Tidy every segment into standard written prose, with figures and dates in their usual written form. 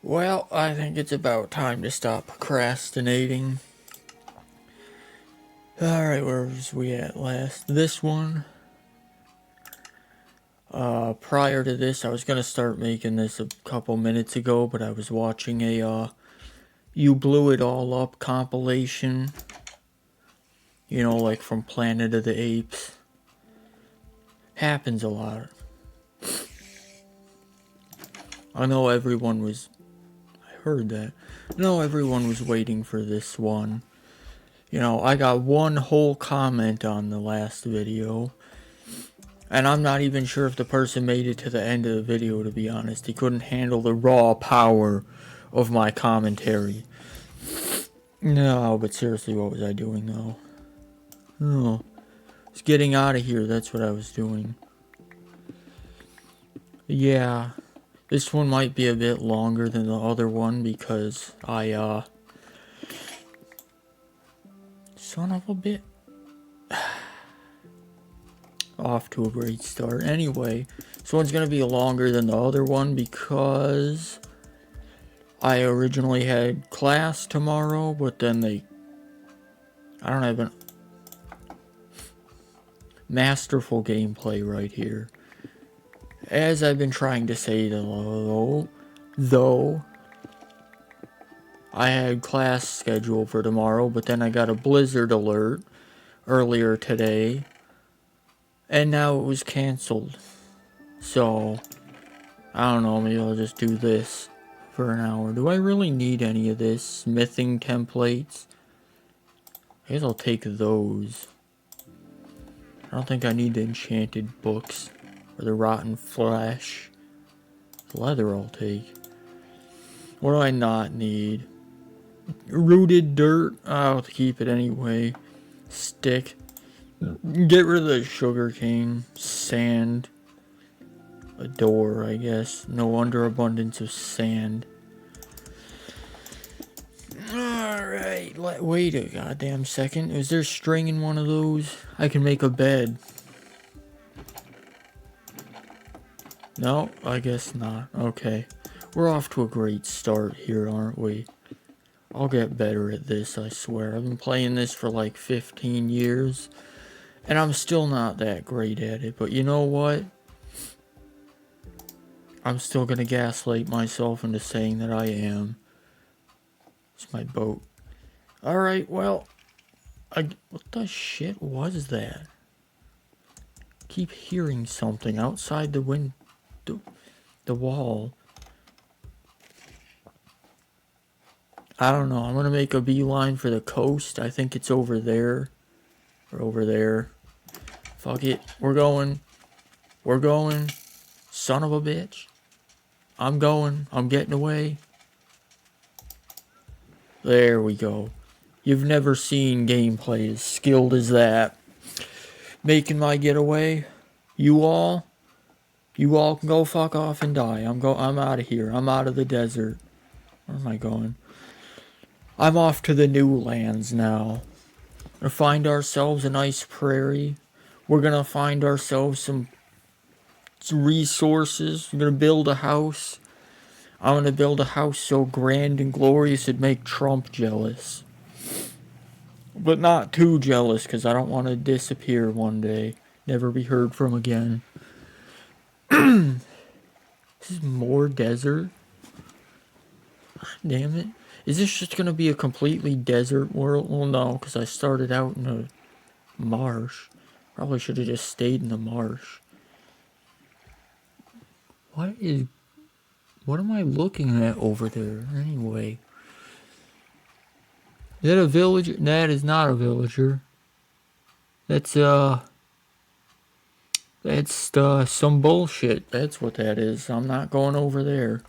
Well, I think it's about time to stop procrastinating. Alright, where was we at last? This one. Prior to this, I was gonna start making this a couple minutes ago, but I was watching a, You Blew It All Up compilation. You know, like from Planet of the Apes. Happens a lot. I know everyone was... I heard that. I know everyone was waiting for this one. You know, I got one whole comment on the last video. And I'm not even sure if the person made it to the end of the video, to be honest. He couldn't handle the raw power of my commentary. No, but seriously, what was I doing, though? Oh, I was getting out of here. That's what I was doing. Yeah, this one might be a bit longer than the other one because son of a bit. Off to a great start. Anyway, this one's gonna be longer than the other one because I originally had class tomorrow, but then I don't have a masterful gameplay right here. As I've been trying to say, though, I had class scheduled for tomorrow, but then I got a blizzard alert earlier today, and now it was canceled. So, I don't know, maybe I'll just do this for an hour. Do I really need any of this? Smithing templates? I guess I'll take those. I don't think I need the enchanted books or the rotten flesh. Leather I'll take. What do I not need? Rooted dirt. I'll keep it anyway. Stick. Get rid of the sugar cane. Sand. A door, I guess. No underabundance of sand. Alright, wait a goddamn second. Is there string in one of those? I can make a bed. No, I guess not. Okay. We're off to a great start here, aren't we? I'll get better at this, I swear. I've been playing this for like 15 years, and I'm still not that great at it. But you know what? I'm still gonna gaslight myself into saying that I am. It's my boat. Alright, well, what the shit was that? Keep hearing something outside the window, the wall. I don't know. I'm gonna make a beeline for the coast. I think it's over there. Or over there. Fuck it. We're going. We're going. Son of a bitch. I'm going. I'm getting away. There we go. You've never seen gameplay as skilled as that. Making my getaway. You all can go fuck off and die. I'm out of here. I'm out of the desert. Where am I going? I'm off to the new lands now. We're gonna find ourselves a nice prairie. We're gonna find ourselves some resources. We're gonna build a house. I'm gonna build a house so grand and glorious it'd make Trump jealous. But not too jealous, because I don't want to disappear one day. Never be heard from again. This is more desert? Damn it. Is this just going to be a completely desert world? Well, no, because I started out in a marsh. Probably should have just stayed in the marsh. What am I looking at over there, anyway? Is that a villager? That is not a villager. That's some bullshit. That's what that is. I'm not going over there.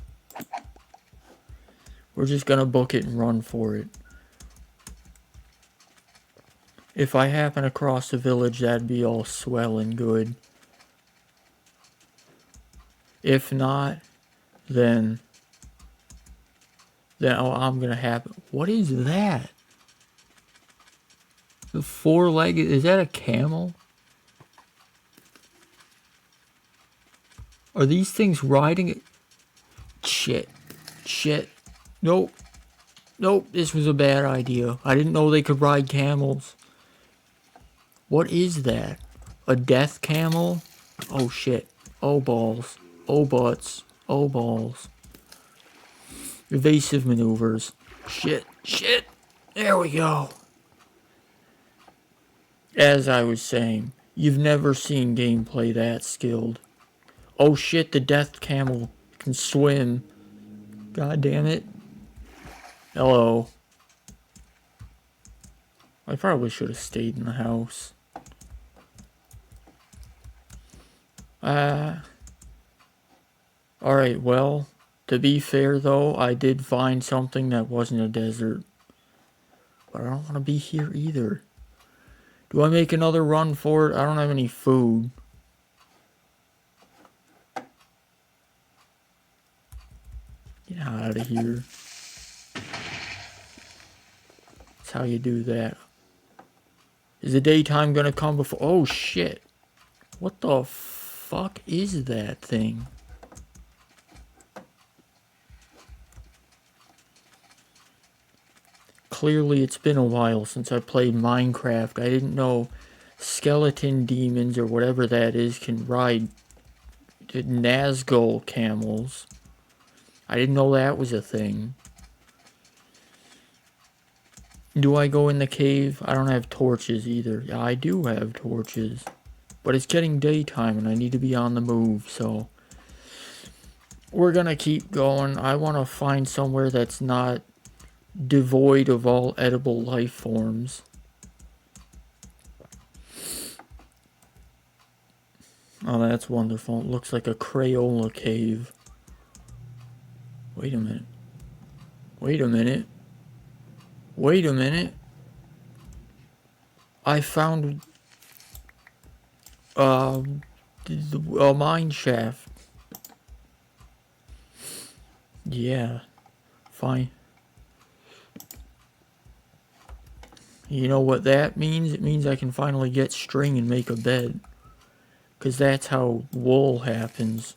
We're just gonna book it and run for it. If I happen across a village, that'd be all swell and good. If not, then I'm gonna have... What is that? The four-legged... Is that a camel? Are these things riding it? Shit. Shit. Nope. Nope, this was a bad idea. I didn't know they could ride camels. What is that? A death camel? Oh shit. Oh balls. Oh butts. Oh balls. Evasive maneuvers. Shit. Shit. There we go. As I was saying, you've never seen gameplay that skilled. Oh shit, the death camel can swim. God damn it. Hello. I probably should have stayed in the house. Alright, well, to be fair though, I did find something that wasn't a desert. But I don't want to be here either. Do I make another run for it? I don't have any food. Get out of here. That's how you do that. Is the daytime gonna come before? Oh shit. What the fuck is that thing? Clearly it's been a while since I played Minecraft. I didn't know skeleton demons or whatever that is can ride Nazgul camels. I didn't know that was a thing. Do I go in the cave? I don't have torches either. Yeah, I do have torches. But it's getting daytime and I need to be on the move, so we're gonna keep going. I want to find somewhere that's not devoid of all edible life forms. Oh, that's wonderful. It looks like a Crayola cave. Wait a minute. Wait a minute. Wait a minute. I found a mine shaft. Yeah. Fine. You know what that means? It means I can finally get string and make a bed. Because that's how wool happens.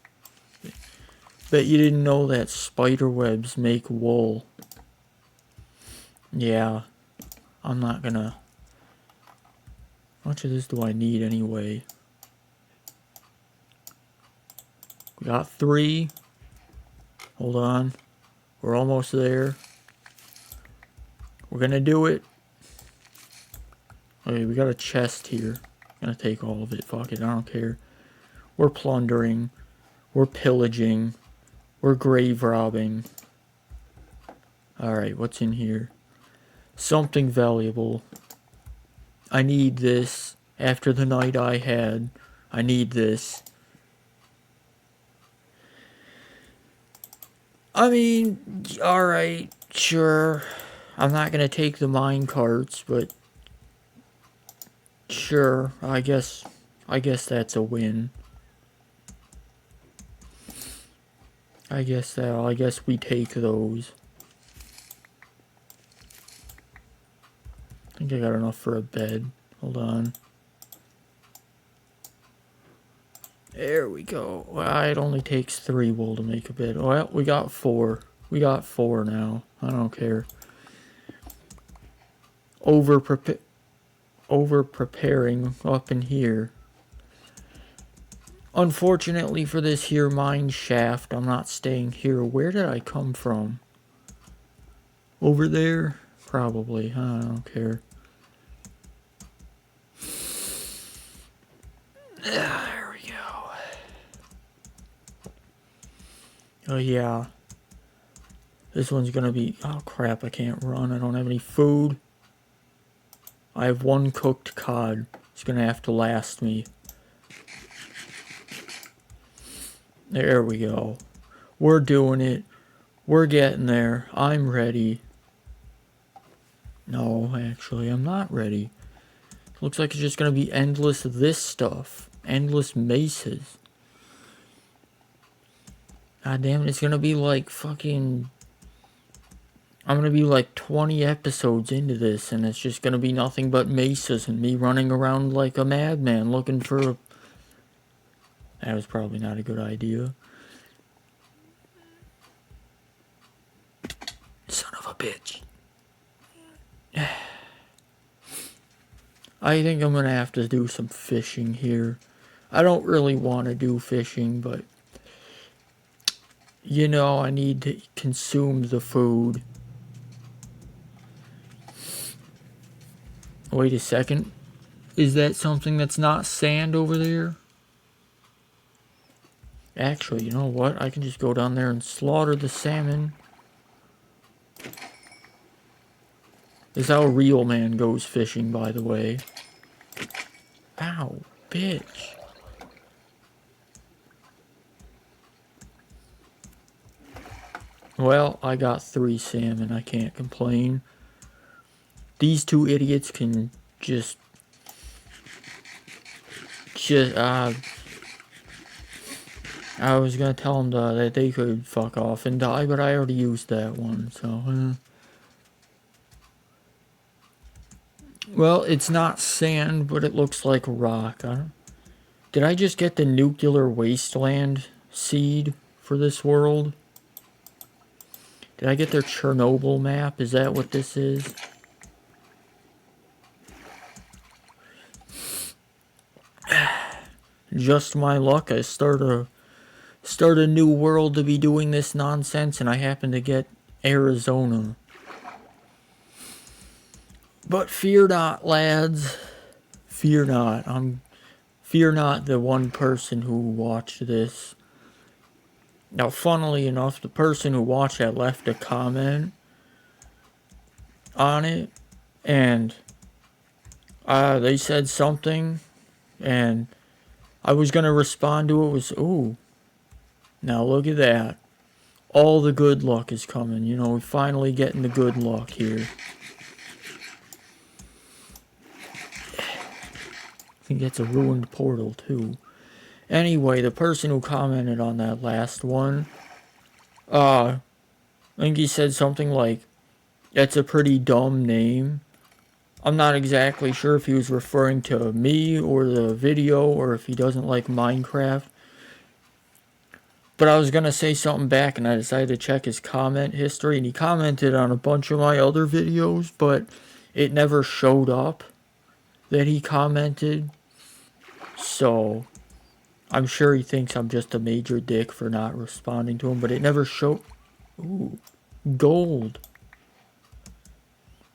Bet you didn't know that spider webs make wool. Yeah. I'm not gonna... How much of this do I need anyway? We got 3. Hold on. We're almost there. We're gonna do it. Okay, we got a chest here. I'm gonna take all of it. Fuck it, I don't care. We're plundering. We're pillaging. We're grave robbing. Alright, what's in here? Something valuable. I need this. After the night I had, I need this. I mean, alright, sure. I'm not gonna take the mine carts, but sure, I guess that's a win. I guess we take those. I think I got enough for a bed. Hold on. There we go. Well, it only takes 3 wool to make a bed. Well, we got 4. We got 4 now. I don't care. Over preparing up in here. Unfortunately for this here mine shaft, I'm not staying here. Where did I come from? Over there? Probably. I don't care. There we go. Oh yeah. This one's gonna be... Oh crap, I can't run. I don't have any food. I have 1 cooked cod. It's gonna have to last me. There we go. We're doing it. We're getting there. I'm ready. No, actually, I'm not ready. Looks like it's just gonna be endless this stuff. Endless mesas. God damn it, it's gonna be like fucking... I'm gonna be like 20 episodes into this, and it's just gonna be nothing but mesas and me running around like a madman looking for a... That was probably not a good idea. bitch. I think I'm gonna have to do some fishing here. I don't really want to do fishing, but you know, I need to consume the food. Wait a second. Is that something that's not sand over there? Actually, you know what? I can just go down there and slaughter the salmon. This is how a real man goes fishing, by the way. Ow, bitch. Well, I got 3 salmon. I can't complain. These 2 idiots can just I was gonna tell them that they could fuck off and die, but I already used that one, so. Well, it's not sand, but it looks like rock. Did I just get the nuclear wasteland seed for this world? Did I get their Chernobyl map? Is that what this is? Just my luck. I start a new world to be doing this nonsense, and I happen to get Arizona. But fear not, lads. Fear not. Fear not the one person who watched this. Now, funnily enough, the person who watched that left a comment on it, and they said something, and I was gonna respond to it. Ooh, now look at that. All the good luck is coming. You know, we're finally getting the good luck here. I think that's a ruined portal, too. Anyway, the person who commented on that last one, I think he said something like, that's a pretty dumb name. I'm not exactly sure if he was referring to me or the video or if he doesn't like Minecraft. But I was going to say something back and I decided to check his comment history, and he commented on a bunch of my other videos, but it never showed up that he commented. So I'm sure he thinks I'm just a major dick for not responding to him, but it never showed. Ooh, gold.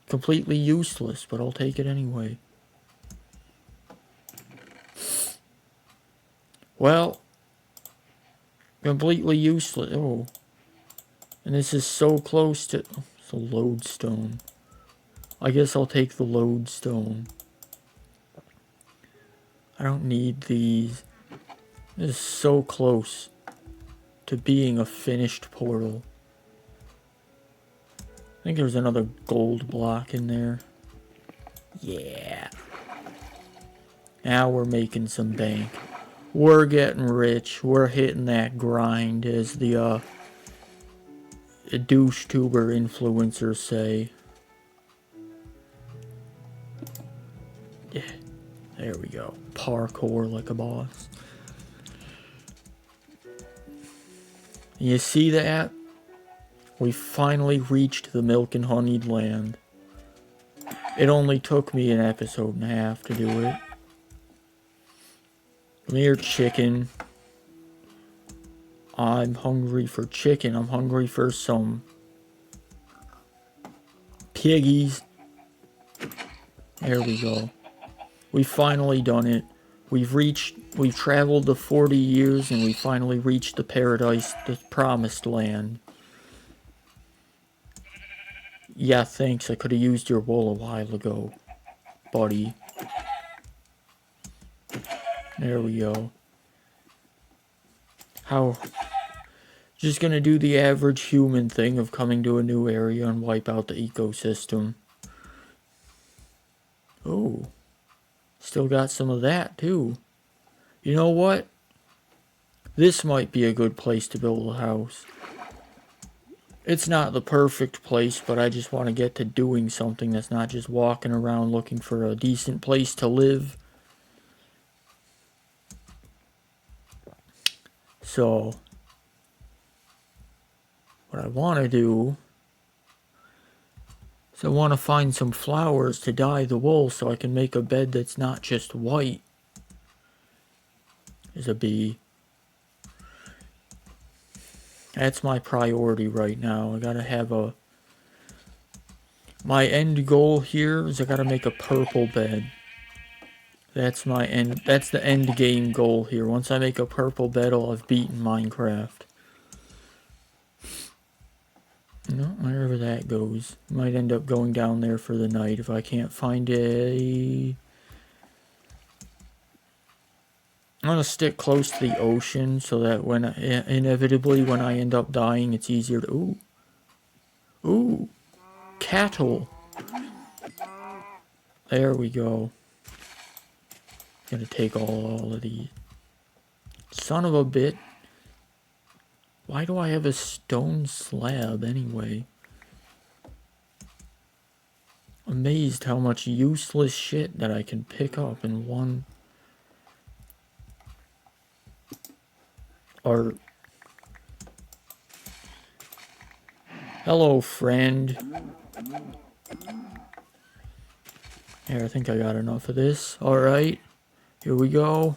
Completely useless, but I'll take it anyway. Well, completely useless. Oh. And this is so close to... It's a lodestone. I guess I'll take the lodestone. I don't need these. This is so close to being a finished portal. I think there's another gold block in there. Yeah. Now we're making some bank. We're getting rich. We're hitting that grind, as the douche tuber influencers say. Yeah. There we go. Parkour like a boss. You see that? We finally reached the milk and honeyed land. It only took me an episode and a half to do it. Come here, chicken. I'm hungry for chicken. I'm hungry for some piggies. There we go. We've finally done it. We've traveled the 40 years and we finally reached the paradise, the promised land. Yeah, thanks. I could have used your wool a while ago, buddy. There we go. Just gonna do the average human thing of coming to a new area and wipe out the ecosystem. Oh. Still got some of that, too. You know what? This might be a good place to build a house. It's not the perfect place, but I just want to get to doing something that's not just walking around looking for a decent place to live. So, what I want to do So I want to find some flowers to dye the wool so I can make a bed that's not just white. There's a bee. That's my priority right now. I gotta have a... My end goal here is I gotta make a purple bed. That's the end game goal here. Once I make a purple bed, I'll have beaten Minecraft. No, wherever that goes. Might end up going down there for the night if I can't find a... I'm gonna stick close to the ocean so that when inevitably when I end up dying, it's easier to... Ooh! Cattle! There we go. Gonna take all of these. Son of a bit. Why do I have a stone slab anyway? Amazed how much useless shit that I can pick up in one... Art. Hello, friend. Here, I think I got enough of this. Alright. Here we go.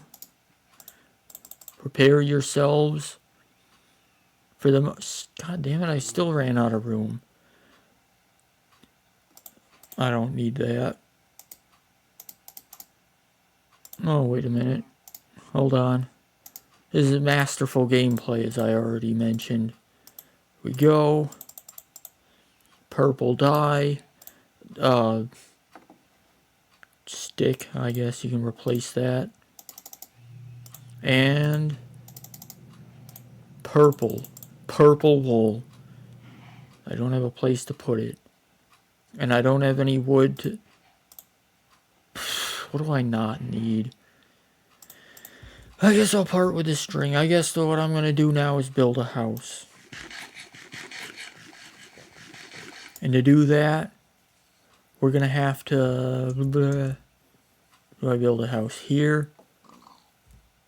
Prepare yourselves for the... God damn it, I still ran out of room. I don't need that. Oh, wait a minute. Hold on. This is masterful gameplay, as I already mentioned. We go. Purple dye. Stick, I guess you can replace that. And purple wool. I don't have a place to put it, and I don't have any wood to... What do I not need? I guess I'll part with the string. I guess what I'm gonna do now is build a house, and to do that we're gonna have to... Do I build a house here?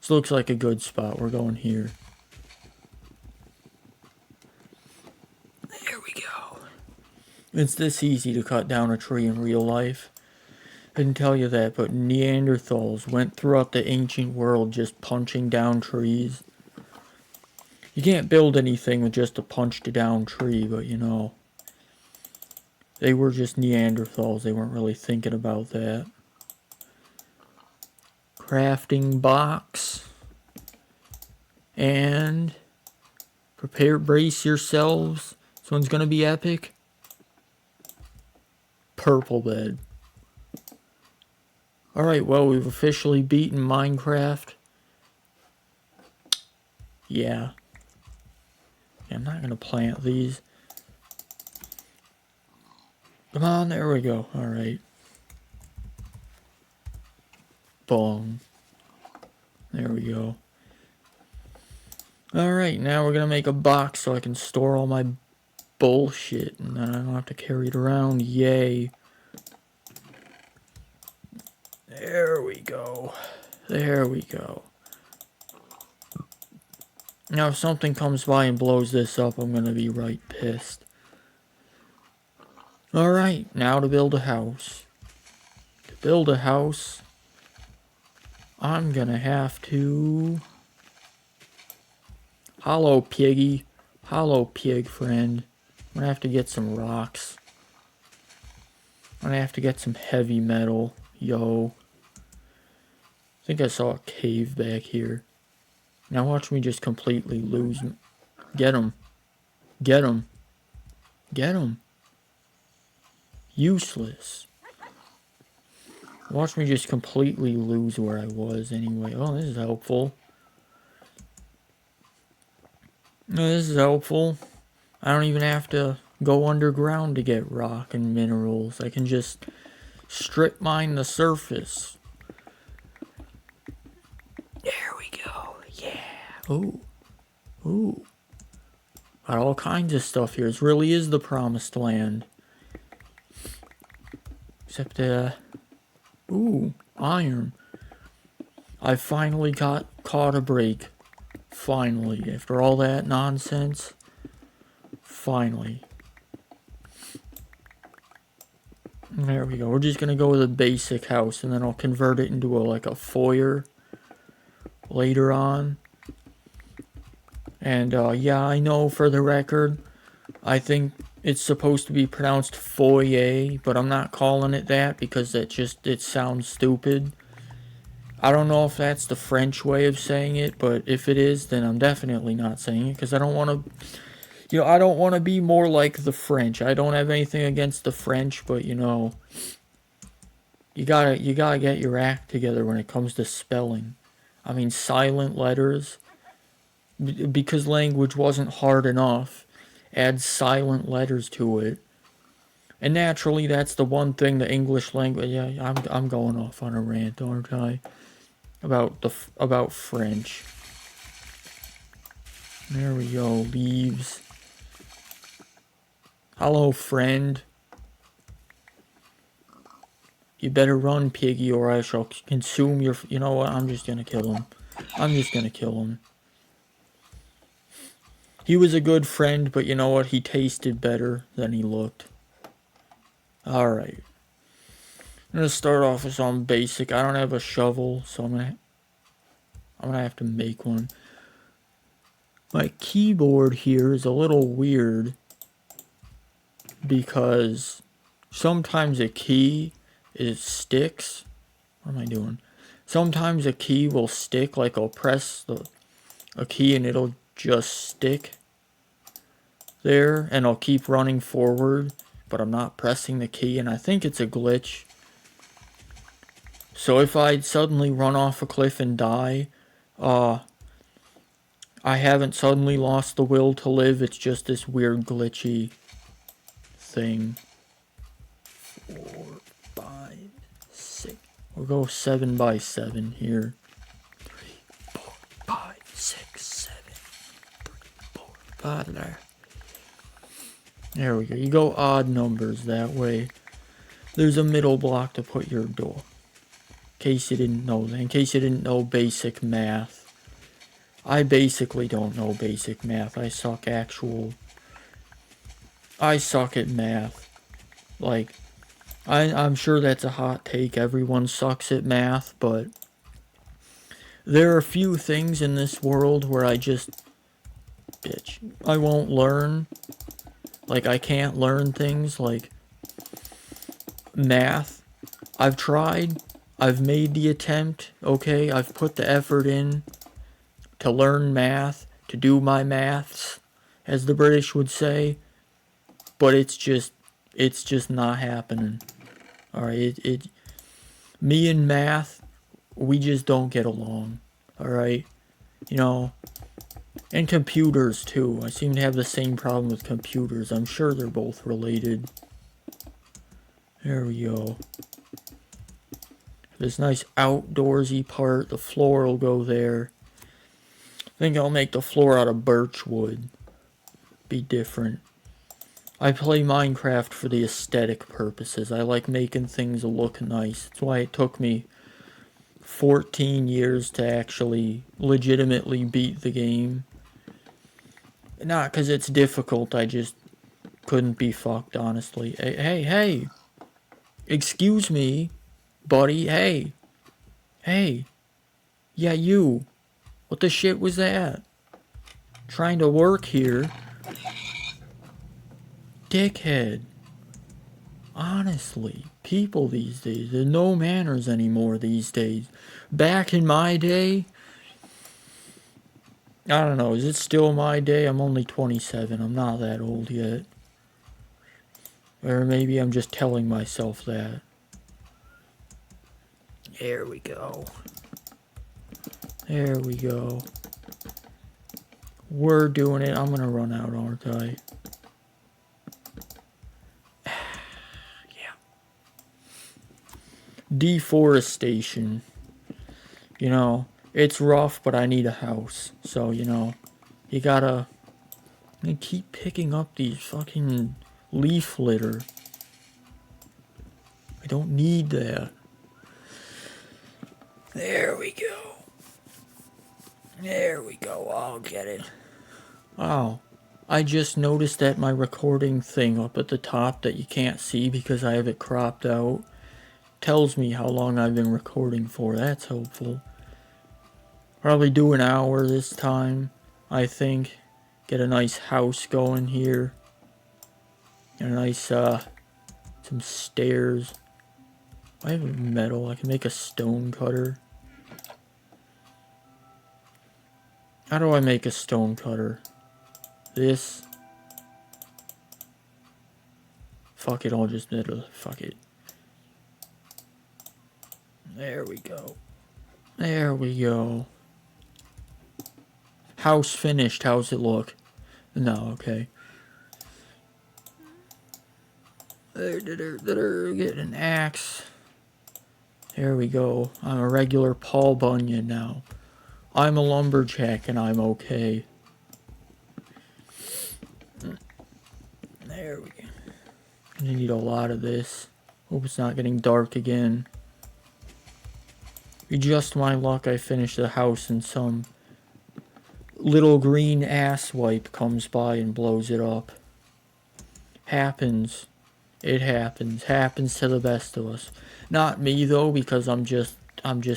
This looks like a good spot. We're going here. There we go. It's this easy to cut down a tree in real life. I didn't tell you that, but Neanderthals went throughout the ancient world just punching down trees. You can't build anything with just a punched down tree, but you know. They were just Neanderthals. They weren't really thinking about that. Crafting box. And brace yourselves. This one's gonna be epic. Purple bed. Alright, well, we've officially beaten Minecraft. Yeah. I'm not gonna plant these. Come on, there we go. Alright. Boom. There we go. Alright, now we're gonna make a box so I can store all my bullshit and then I don't have to carry it around. Yay. There we go. There we go. Now if something comes by and blows this up, I'm gonna be right pissed. Alright, now to build a house. To build a house, I'm gonna have to... Hollow piggy. Hollow pig friend. I'm gonna have to get some rocks. I'm gonna have to get some heavy metal. Yo. I think I saw a cave back here. Now watch me just completely lose. Get him. Get him. Get him. Useless. Watch me just completely lose where I was anyway. Oh, this is helpful. This is helpful. I don't even have to go underground to get rock and minerals. I can just strip mine the surface. There we go. Yeah. Ooh. Ooh. Got all kinds of stuff here. This really is the promised land. Except, ooh, iron. I finally caught a break. Finally. After all that nonsense. Finally. There we go. We're just gonna go with a basic house, and then I'll convert it into like a foyer later on. And yeah, I know for the record, I think it's supposed to be pronounced foyer, but I'm not calling it that because it sounds stupid. I don't know if that's the French way of saying it, but if it is, then I'm definitely not saying it because I don't want to, I don't want to be more like the French. I don't have anything against the French, but you gotta get your act together when it comes to spelling. I mean, silent letters, because language wasn't hard enough, add silent letters to it. And naturally, that's the one thing the English language. Yeah, I'm going off on a rant, aren't I? About French. There we go. Leaves. Hello, friend. You better run, piggy, or I shall consume your. You know what? I'm just gonna kill him. I'm just gonna kill him. He was a good friend, but you know what? He tasted better than he looked. Alright. I'm gonna start off with some basic. I don't have a shovel, so I'm gonna have to make one. My keyboard here is a little weird because sometimes a key sticks. What am I doing? Sometimes a key will stick, like I'll press a key and it'll just stick there, and I'll keep running forward, but I'm not pressing the key, and I think it's a glitch. So if I suddenly run off a cliff and die, I haven't suddenly lost the will to live. It's just this weird glitchy thing. 4, 5, 6. We'll go 7 by 7 here. 3, 4, 5, 6, 7. 3, 4, 5 there. There we go. You go odd numbers that way. There's a middle block to put your door. In case you didn't know that. In case you didn't know basic math. I basically don't know basic math. I suck at math. Like, I'm sure that's a hot take. Everyone sucks at math, but there are a few things in this world where I won't learn. Like, I can't learn things like math. I've tried. I've made the attempt, okay? I've put the effort in to learn math, to do my maths, as the British would say. But it's just not happening. Alright, me and math, we just don't get along. Alright? And computers too. I seem to have the same problem with computers. I'm sure they're both related. There we go. This nice outdoorsy part, the floor will go there. I think I'll make the floor out of birch wood. Be different. I play Minecraft for the aesthetic purposes. I like making things look nice. That's why it took me 14 years to actually legitimately beat the game. Not because it's difficult, I just couldn't be fucked, honestly. Hey. Excuse me, buddy, hey. Hey. Yeah, you. What the shit was that? Trying to work here. Dickhead. Honestly, people these days, there's no manners anymore these days. Back in my day, I don't know, is it still my day? I'm only 27, I'm not that old yet. Or maybe I'm just telling myself that. There we go. There we go. We're doing it. I'm gonna run out, aren't I? Yeah. Deforestation. It's rough, but I need a house. So, you gotta keep picking up these fucking leaf litter. I don't need that. There we go. There we go. I'll get it. Wow. I just noticed that my recording thing up at the top that you can't see because I have it cropped out tells me how long I've been recording for. That's helpful. Probably do an hour this time, I think. Get a nice house going here. Get a nice, some stairs. I have metal. I can make a stone cutter. How do I make a stone cutter? This. Fuck it, I'll just fuck it. There we go. There we go. House finished. How's it look? No, okay. Get an axe. There we go. I'm a regular Paul Bunyan now. I'm a lumberjack and I'm okay. There we go. I need a lot of this. Hope it's not getting dark again. Just my luck, I finished the house and some little green asswipe comes by and blows it up. Happens. It happens. Happens to the best of us. Not me though, because I'm just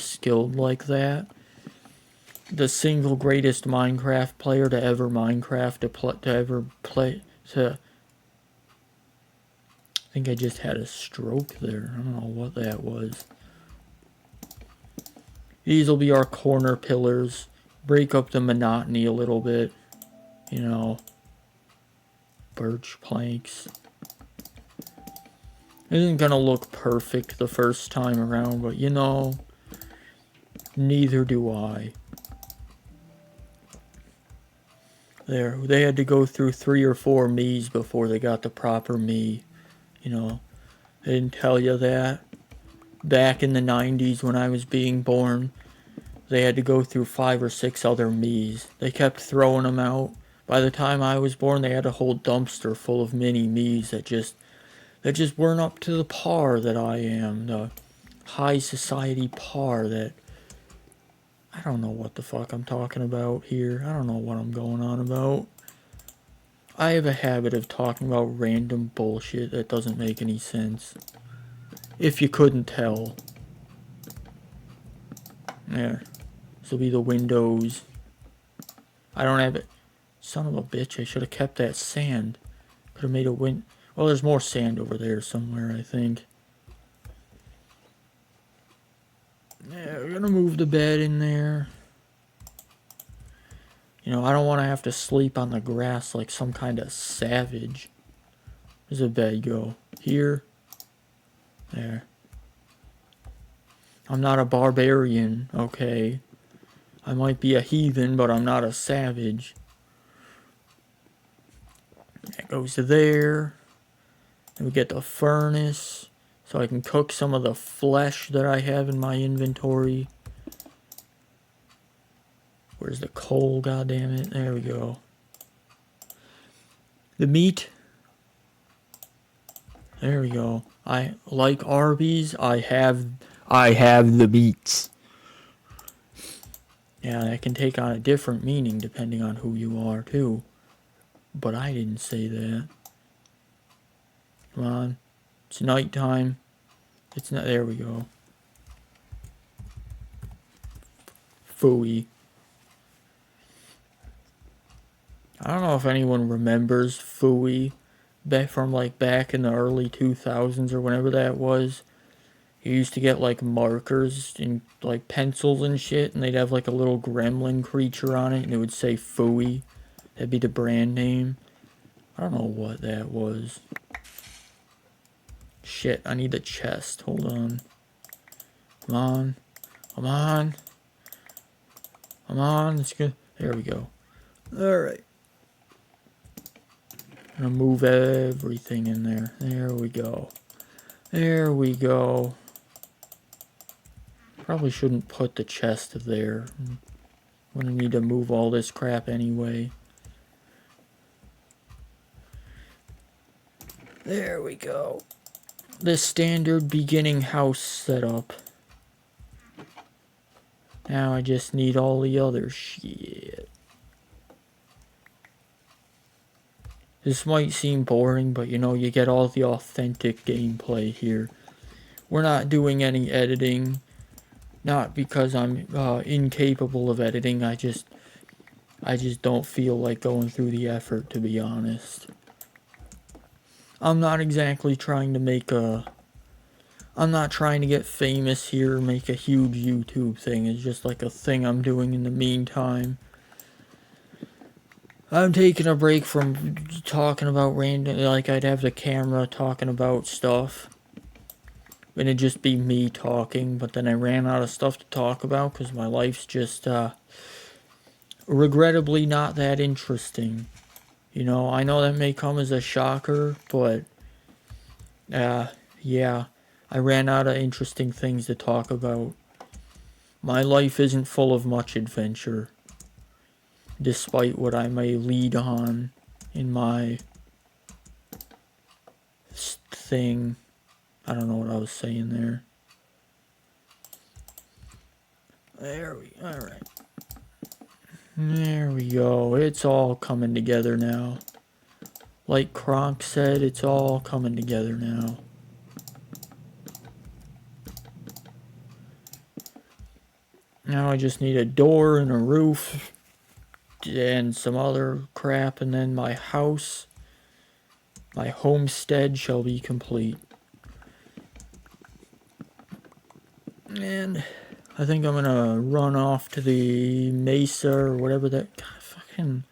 skilled like that. The single greatest Minecraft player to ever Minecraft to ever play to. I think I just had a stroke there. I don't know what that was. These will be our corner pillars. Break up the monotony a little bit. You know. Birch planks. It isn't gonna look perfect the first time around, but you know, neither do I. There, they had to go through 3 or 4 me's before they got the proper me. You know, they didn't tell you that. Back in the 90s when I was being born, they had to go through 5 or 6 other me's. They kept throwing them out. By the time I was born, they had a whole dumpster full of mini me's that just weren't up to the par that I am. The high society par that... I don't know what the fuck I'm talking about here. I don't know what I'm going on about. I have a habit of talking about random bullshit that doesn't make any sense. If you couldn't tell. There. This will be the windows. I don't have it. Son of a bitch, I should have kept that sand. Could have made a wind. Well, there's more sand over there somewhere, I think. Yeah, we're gonna move the bed in there. You know, I don't want to have to sleep on the grass like some kind of savage. Where's the bed go? Here. There. I'm not a barbarian, okay? I might be a heathen, but I'm not a savage. That goes to there. Then we get the furnace, so I can cook some of the flesh that I have in my inventory. Where's the coal, goddammit? There we go. The meat. There we go. I like Arby's. I have the meats. Yeah, that can take on a different meaning depending on who you are too. But I didn't say that. Come on. It's nighttime. It's not. There we go. Phooey. I don't know if anyone remembers Phooey back from like back in the early 2000s or whenever that was. You used to get like markers and like pencils and shit, and they'd have like a little gremlin creature on it, and it would say Phooey. That'd be the brand name. I don't know what that was. Shit, I need the chest. Hold on. Come on. Come on. Come on. Let's go. There we go. Alright. I'm gonna move everything in there. There we go. There we go. Probably shouldn't put the chest there. I'm gonna need to move all this crap anyway. There we go. The standard beginning house setup. Now I just need all the other shit. This might seem boring, but you know, you get all the authentic gameplay here. We're not doing any editing, not because I'm incapable of editing. I just don't feel like going through the effort, to be honest. I'm not exactly trying to make I'm not trying to get famous here, make a huge YouTube thing. It's just like a thing I'm doing in the meantime. I'm taking a break from talking about random, like I'd have the camera talking about stuff. And it'd just be me talking, but then I ran out of stuff to talk about because my life's just, regrettably not that interesting. You know, I know that may come as a shocker, but, yeah, I ran out of interesting things to talk about. My life isn't full of much adventure, despite what I may lead on in my thing. I don't know what I was saying there. Alright. There we go. It's all coming together now. Like Kronk said, it's all coming together now. Now I just need a door and a roof and some other crap, and then my house, my homestead shall be complete. And I think I'm gonna run off to the mesa or whatever that. God, fucking.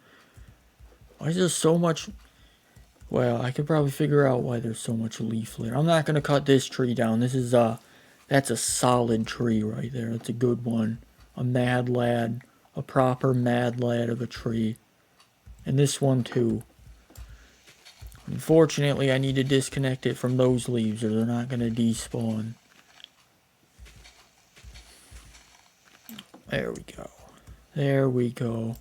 Why is there so much? Well, I could probably figure out why there's so much leaf litter. I'm not gonna cut this tree down. This is that's a solid tree right there. That's a good one. A mad lad, a proper mad lad of a tree. And this one too. Unfortunately, I need to disconnect it from those leaves or they're not gonna despawn. There we go. There we go.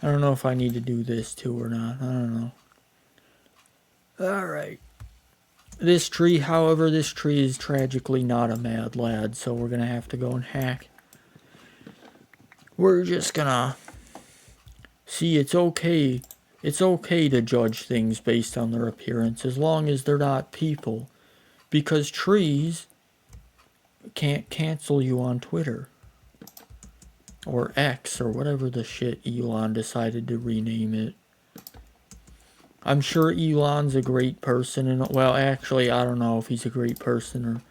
I don't know if I need to do this too or not. I don't know. Alright. This tree, however, this tree is tragically not a mad lad, so we're gonna have to go and hack. We're just gonna... See, it's okay. It's okay to judge things based on their appearance, as long as they're not people. Because trees can't cancel you on Twitter. Or X, or whatever the shit Elon decided to rename it. I'm sure Elon's a great person, and well, actually, I don't know if he's a great person or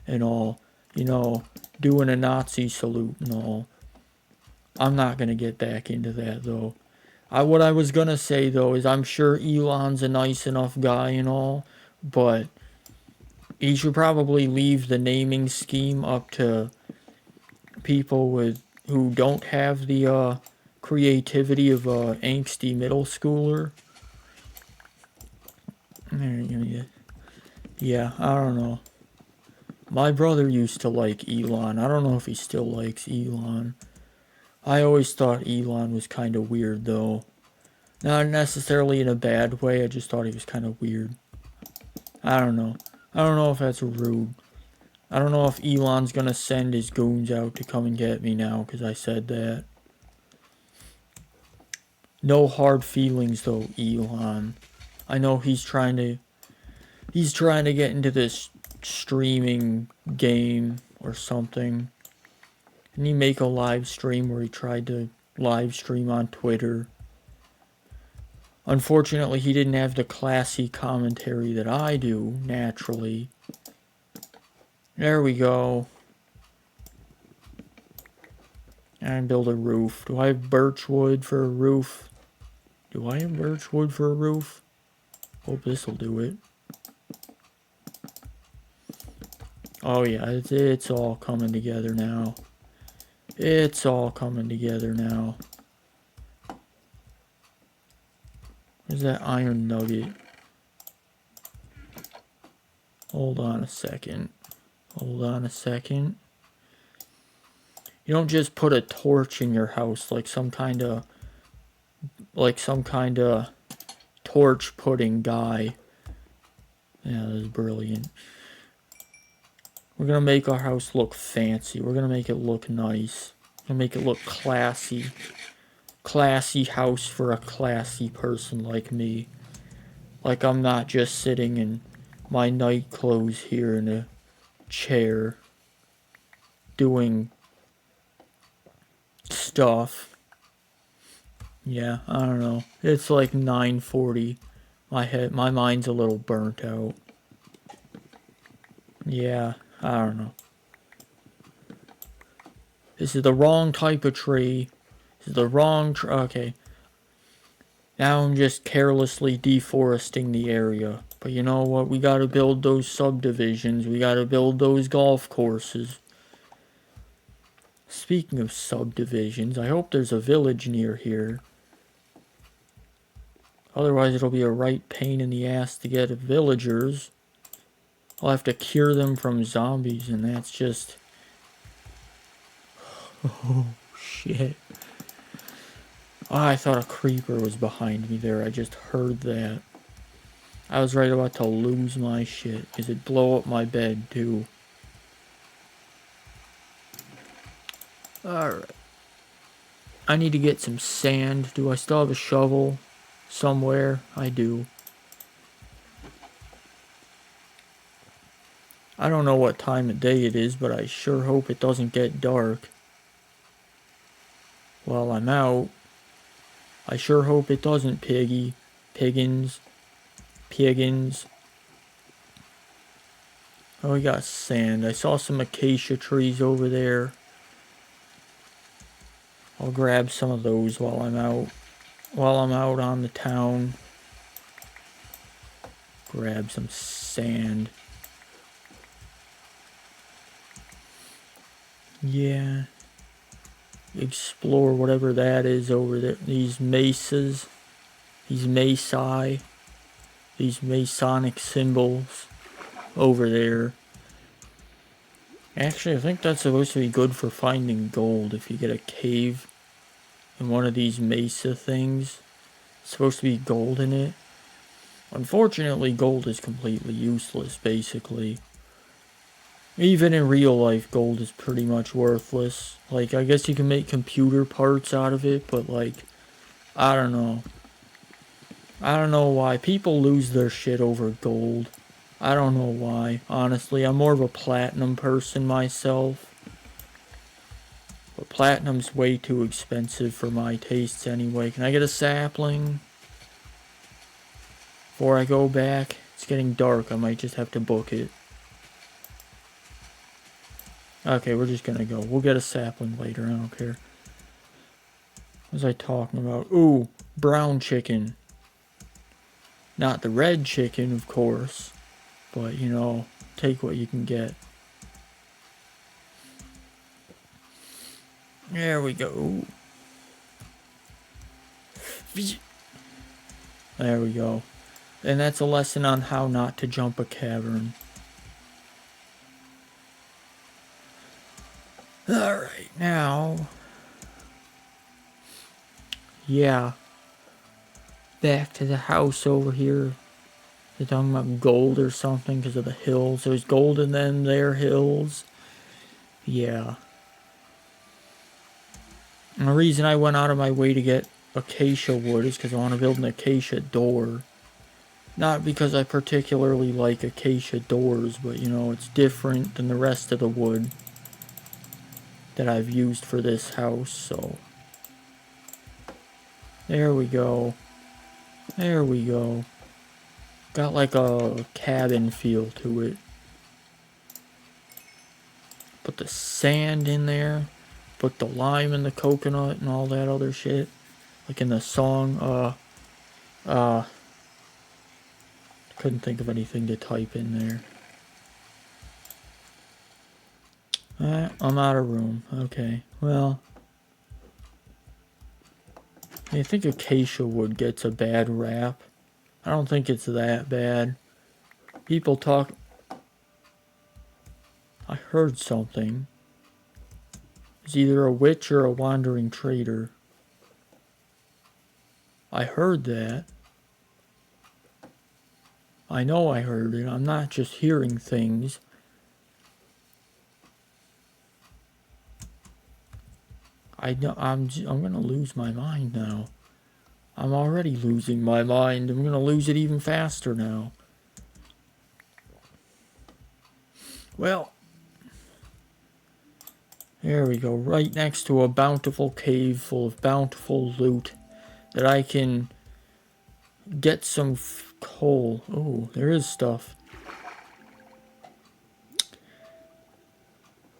and all. You know, doing a Nazi salute and all. I'm not gonna get back into that though. What I was gonna say though is I'm sure Elon's a nice enough guy and all, but he should probably leave the naming scheme up to people who don't have the creativity of a angsty middle schooler. Yeah, I don't know. My brother used to like Elon. I don't know if he still likes Elon. I always thought Elon was kind of weird, though. Not necessarily in a bad way, I just thought he was kind of weird. I don't know. I don't know if that's rude. I don't know if Elon's gonna send his goons out to come and get me now, because I said that. No hard feelings, though, Elon. I know he's trying to get into this streaming game or something. Didn't he make a live stream where he tried to live stream on Twitter? Unfortunately, he didn't have the classy commentary that I do, naturally. There we go. And build a roof. Do I have birch wood for a roof? Do I have birch wood for a roof? Hope this will do it. Oh yeah, it's all coming together now. It's all coming together now. Where's that iron nugget? Hold on a second. Hold on a second. You don't just put a torch in your house like some kind of torch pudding guy. Yeah, that was brilliant. We're gonna make our house look fancy. We're gonna make it look nice. We're gonna make it look classy. classy house for a classy person like me. Like I'm not just sitting in my night clothes here in a chair doing stuff. Yeah, I don't know. It's like 9:40. My mind's a little burnt out. Yeah, I don't know. This is the wrong type of tree. This is the wrong tree. Okay. Now I'm just carelessly deforesting the area. But you know what? We gotta build those subdivisions. We gotta build those golf courses. Speaking of subdivisions, I hope there's a village near here. Otherwise it'll be a right pain in the ass to get villagers. I'll have to cure them from zombies, and that's just... Oh, shit. Oh, I thought a creeper was behind me there. I just heard that. I was right about to lose my shit, because it'd blow up my bed, too. Alright. I need to get some sand. Do I still have a shovel somewhere? I do. I don't know what time of day it is, but I sure hope it doesn't get dark while I'm out. I sure hope it doesn't, Piggy. Piggins. Oh, we got sand. I saw some acacia trees over there. I'll grab some of those while I'm out. While I'm out on the town. Grab some sand. Yeah. Explore whatever that is over there. These mesas. These mesai. These Masonic symbols over there. Actually, I think that's supposed to be good for finding gold. If you get a cave in one of these mesa things, it's supposed to be gold in it. Unfortunately, gold is completely useless, basically. Even in real life, gold is pretty much worthless. Like, I guess you can make computer parts out of it, but like, I don't know. I don't know why people lose their shit over gold. I don't know why, honestly. I'm more of a platinum person myself. But platinum's way too expensive for my tastes anyway. Can I get a sapling? Before I go back? It's getting dark. I might just have to book it. Okay, we're just gonna go. We'll get a sapling later. I don't care. What was I talking about? Ooh, brown chicken. Not the red chicken, of course. But, you know, take what you can get. There we go. There we go. And that's a lesson on how not to jump a cavern. Alright, now... Yeah. Back to the house over here. They're talking about gold or something because of the hills. There's gold in them there hills. Yeah. And the reason I went out of my way to get acacia wood is because I want to build an acacia door. Not because I particularly like acacia doors, but you know, it's different than the rest of the wood that I've used for this house, so. There we go. There we go. Got like a cabin feel to it. Put the sand in there. Put the lime in the coconut and all that other shit. Like in the song, couldn't think of anything to type in there. I'm out of room. Okay, well. I think acacia wood gets a bad rap. I don't think it's that bad. People talk... I heard something. It's either a witch or a wandering trader. I heard that. I know I heard it. I'm not just hearing things. I'm gonna lose my mind now. I'm already losing my mind. I'm gonna lose it even faster now. Well, there we go. Right next to a bountiful cave full of bountiful loot that I can get some coal. Oh, there is stuff.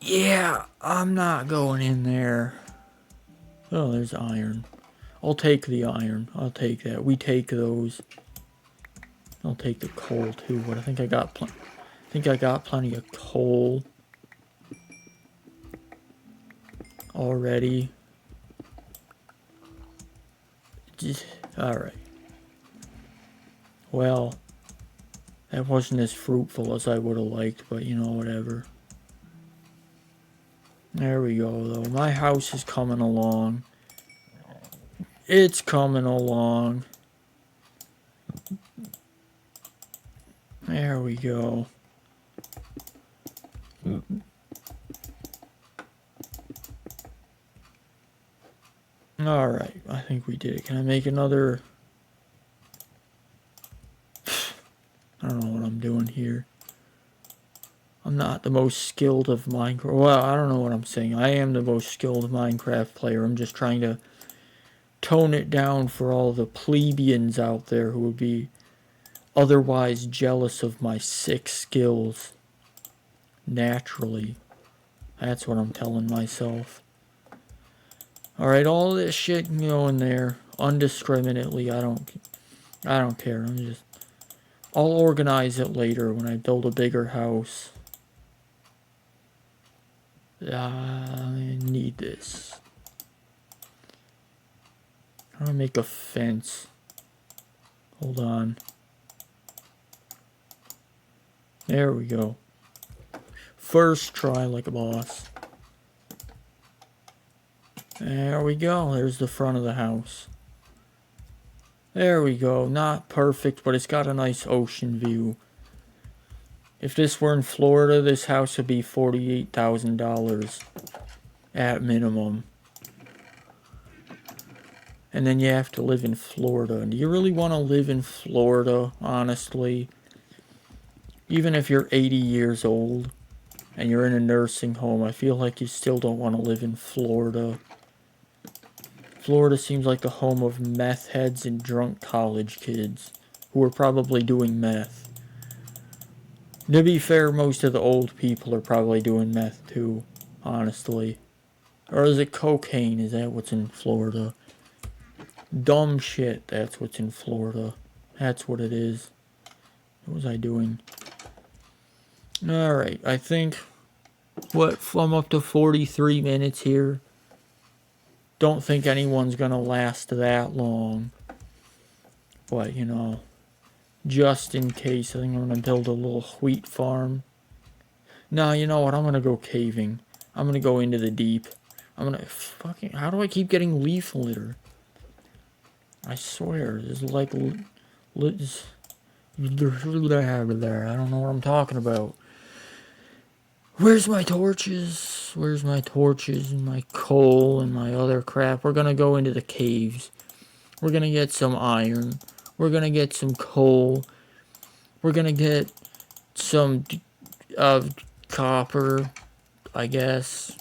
Yeah, I'm not going in there. Oh, there's iron. I'll take the iron. I'll take that. We take those. I'll take the coal too, but I think I got plenty of coal already. Alright. Well, that wasn't as fruitful as I would have liked, but you know, whatever. There we go, though. My house is coming along. It's coming along. There we go. Alright, I think we did it. Can I make another... I don't know what I'm doing here. I'm not the most skilled of Minecraft. Well, I don't know what I'm saying. I am the most skilled Minecraft player. I'm just trying to tone it down for all the plebeians out there who would be otherwise jealous of my sick skills. Naturally. That's what I'm telling myself. Alright, all this shit can go in there undiscriminately. I don't care. I'll organize it later when I build a bigger house. I need this. How do I make a fence? Hold on. There we go. First try like a boss. There we go. There's the front of the house. There we go. Not perfect, but it's got a nice ocean view. If this were in Florida, this house would be $48,000 at minimum. And then you have to live in Florida. Do you really want to live in Florida, honestly? Even if you're 80 years old and you're in a nursing home, I feel like you still don't want to live in Florida. Florida seems like the home of meth heads and drunk college kids who are probably doing meth. To be fair, most of the old people are probably doing meth too, honestly. Or is it cocaine? Is that what's in Florida? Dumb shit, that's what's in Florida. That's what it is. What was I doing? Alright, I think... I'm up to 43 minutes here. Don't think anyone's gonna last that long. But, you know... Just in case, I think I'm gonna build a little wheat farm. No, you know what? I'm gonna go caving. I'm gonna go into the deep. How do I keep getting leaf litter? I swear, there's like... I don't know what I'm talking about. Where's my torches? Where's my torches and my coal and my other crap? We're gonna go into the caves. We're gonna get some iron. We're gonna get some coal. We're gonna get some copper, I guess.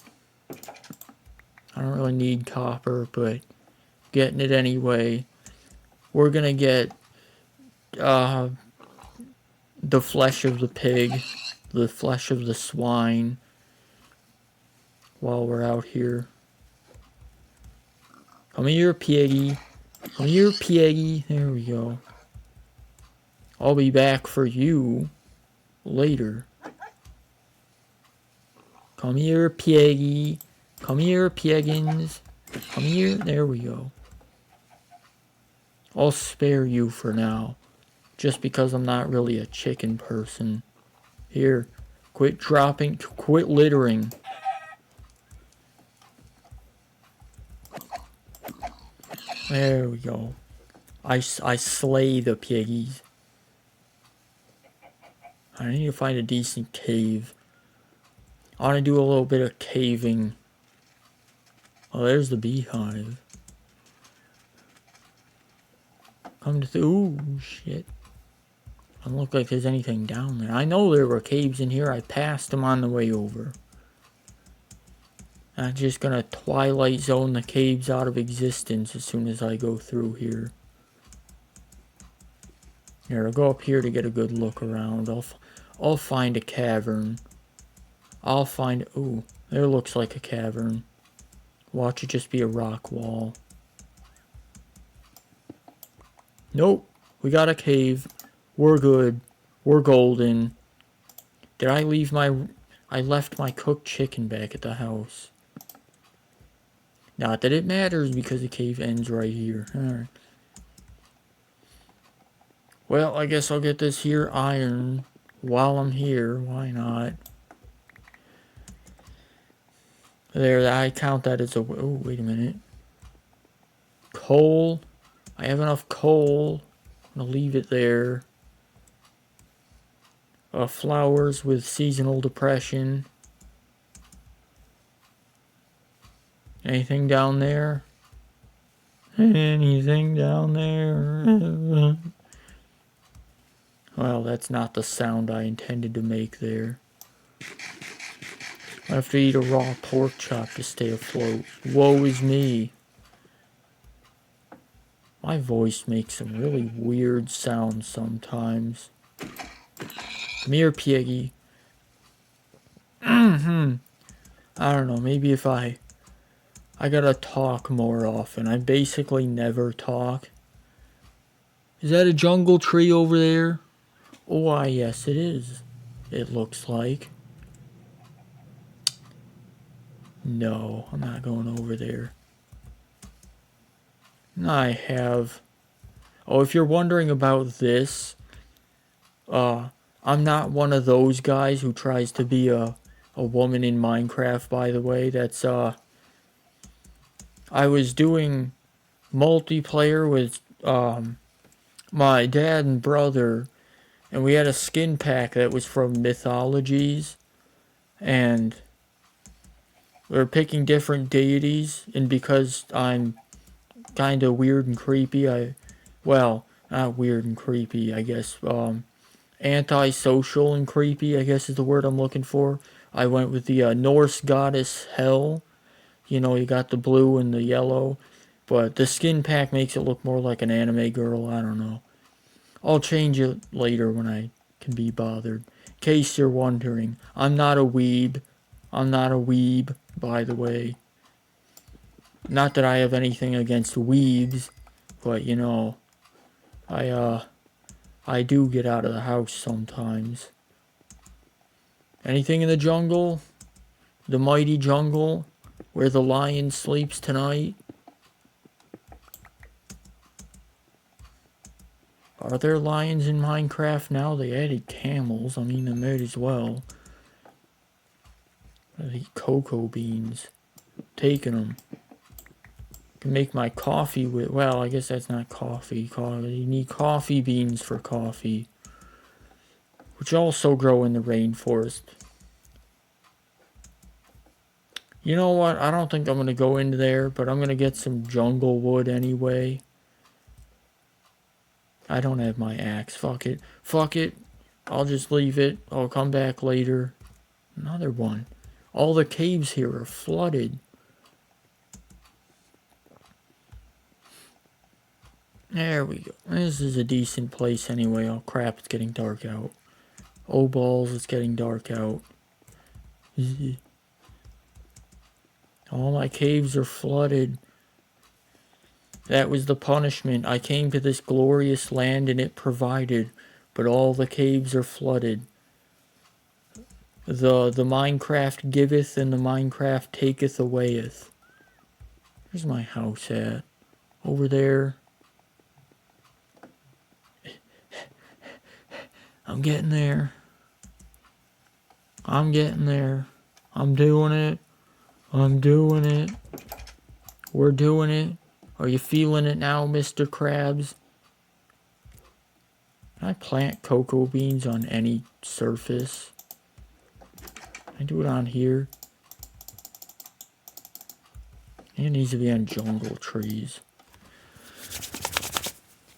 I don't really need copper, but getting it anyway. We're gonna get the flesh of the pig, the flesh of the swine while we're out here. Come here, piggy. Come here, piggy. There we go. I'll be back for you later. Come here, piggy. Come here, piggins. Come here. There we go. I'll spare you for now. Just because I'm not really a chicken person. Here. Quit littering. There we go. I slay the piggies. I need to find a decent cave. I want to do a little bit of caving. Oh, there's the beehive. Come to ooh, shit. Doesn't look like there's anything down there. I know there were caves in here. I passed them on the way over. I'm just gonna Twilight Zone the caves out of existence as soon as I go through here. Here, I'll go up here to get a good look around. I'll find a cavern. I'll find... Ooh, there looks like a cavern. Watch it just be a rock wall. Nope, we got a cave. We're good. We're golden. Did I leave my... I left my cooked chicken back at the house. Not that it matters because the cave ends right here. Alright. Well, I guess I'll get this here iron while I'm here. Why not? There, I count that as a... Oh, wait a minute. Coal. I have enough coal. I'm gonna leave it there. Flowers with seasonal depression. Anything down there? Anything down there? Well, that's not the sound I intended to make there. I have to eat a raw pork chop to stay afloat. Woe is me. My voice makes some really weird sounds sometimes. Come here, piggy. I don't know, maybe if I gotta talk more often. I basically never talk. Is that a jungle tree over there? Oh, why, yes it is. It looks like. No, I'm not going over there. I have... Oh, if you're wondering about this, I'm not one of those guys who tries to be a woman in Minecraft, by the way. That's, I was doing multiplayer with, my dad and brother, and we had a skin pack that was from mythologies, and we were picking different deities, and because I'm kind of weird and creepy, well, not weird and creepy, I guess, antisocial and creepy, I guess is the word I'm looking for. I went with the Norse goddess Hel. You know, you got the blue and the yellow, but the skin pack makes it look more like an anime girl. I don't know. I'll change it later when I can be bothered. In case you're wondering, I'm not a weeb. I'm not a weeb, by the way. Not that I have anything against weebs, but you know, I do get out of the house sometimes. Anything in the jungle? The mighty jungle? Where the lion sleeps tonight? Are there lions in Minecraft now? They added camels. I mean, they might as well. I eat cocoa beans. Taking them. Can make my coffee with... Well, I guess that's not coffee. You need coffee beans for coffee. Which also grow in the rainforest. You know what? I don't think I'm going to go into there, but I'm going to get some jungle wood anyway. I don't have my axe. Fuck it. Fuck it. I'll just leave it. I'll come back later. Another one. All the caves here are flooded. There we go. This is a decent place anyway. Oh crap, it's getting dark out. Oh balls, it's getting dark out. All my caves are flooded. That was the punishment. I came to this glorious land and it provided, but all the caves are flooded. The Minecraft giveth and the Minecraft taketh awayeth. Where's my house at? Over there. I'm getting there. I'm getting there. I'm doing it. I'm doing it. We're doing it. Are you feeling it now, Mr. Krabs? Can I plant cocoa beans on any surface? Can I do it on here? It needs to be on jungle trees.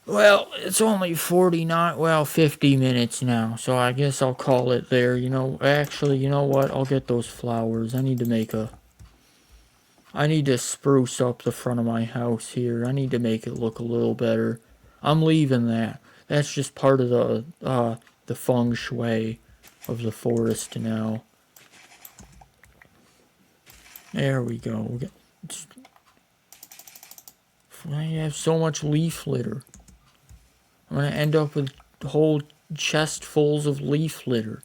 Well, it's only 50 minutes now, so I guess I'll call it there. Actually, you know what? I'll get those flowers. I need to spruce up the front of my house here. I need to make it look a little better. I'm leaving that. That's just part of the feng shui of the forest now. There we go. I have so much leaf litter. I'm going to end up with whole chestfuls of leaf litter.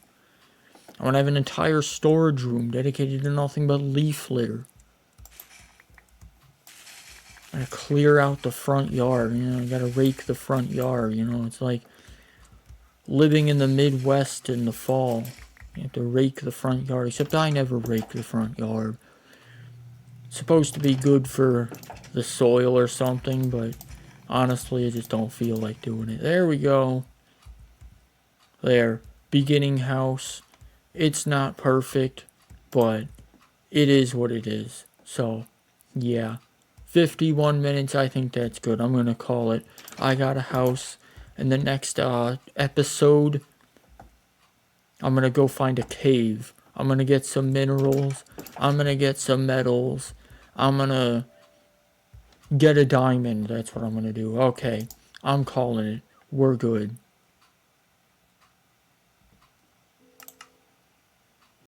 I'm going to have an entire storage room dedicated to nothing but leaf litter. I'm going to clear out the front yard. I got to rake the front yard. It's like living in the Midwest in the fall. You have to rake the front yard. Except I never rake the front yard. It's supposed to be good for the soil or something, but honestly, I just don't feel like doing it. There we go. There. Beginning house. It's not perfect, but it is what it is. So, yeah. 51 minutes, I think that's good. I'm going to call it. I got a house. In the next episode, I'm going to go find a cave. I'm going to get some minerals. I'm going to get some metals. I'm going to get a diamond. That's what I'm going to do. Okay, I'm calling it. We're good.